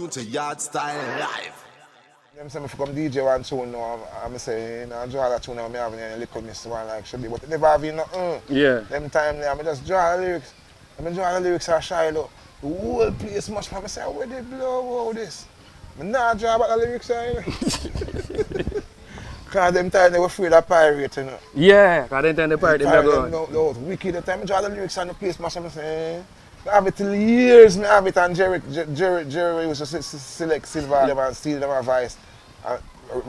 To Yardstyle live. Them say me come DJ one tune now, I'm say, you know, draw that tune now, me having any Little Miss one like should be, but never having nothing. Yeah. Them time there, I just draw the lyrics. I draw the lyrics are Shiloh. The whole place much, I say, where they blow out this? I not draw about the lyrics, you know. Because them time they were afraid of pirate, you know. Yeah, because then the pirate them go. No, was wicked. The time I draw the lyrics and the place much, I say, I have it till years, I have it, and Jerry used to select silver and steal them a vice.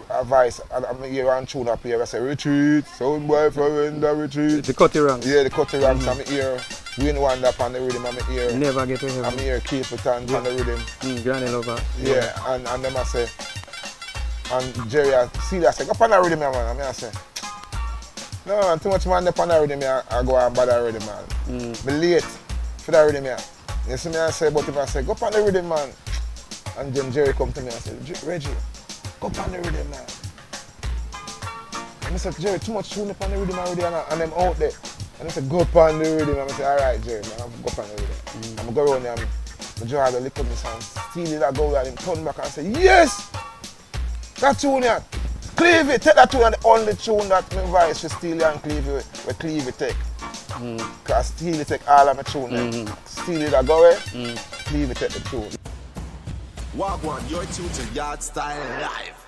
A vice, and I'm here and tune up here. I say, retreat, sound boy from the retreat. The cut ranks. Yeah, the cut ranks, I'm here. Win one up on the rhythm, I'm here. Never get to heaven. I'm here, keep it on the rhythm. Granny lover. Yeah, and them I say, and Jerry, I see that, I say, go on the rhythm, man. I say, no, too much man up on the rhythm, I go and bother the rhythm, man. Be late for the rhythm, yeah. You see me, I say, but if I say, go on the rhythm, man. And then Jerry come to me and say, Reggie, go on the rhythm, man. And I said, Jerry, too much tune up on the rhythm already, and them out there. And I said, go on the rhythm. And I said, all right, Jerry, man, I'll go on the rhythm. I'm going to go around there and I draw the Little Miss and steal it, I go and him turn back and say, yes! That tune, yeah. Cleave it, take that tune, and the only tune that my voice for steal and cleave it, we cleave it take. Because steal it take all of my tune. Steal it, I go away, cleave it take the tune. Wagwan, you're tuned to Yardstyle live.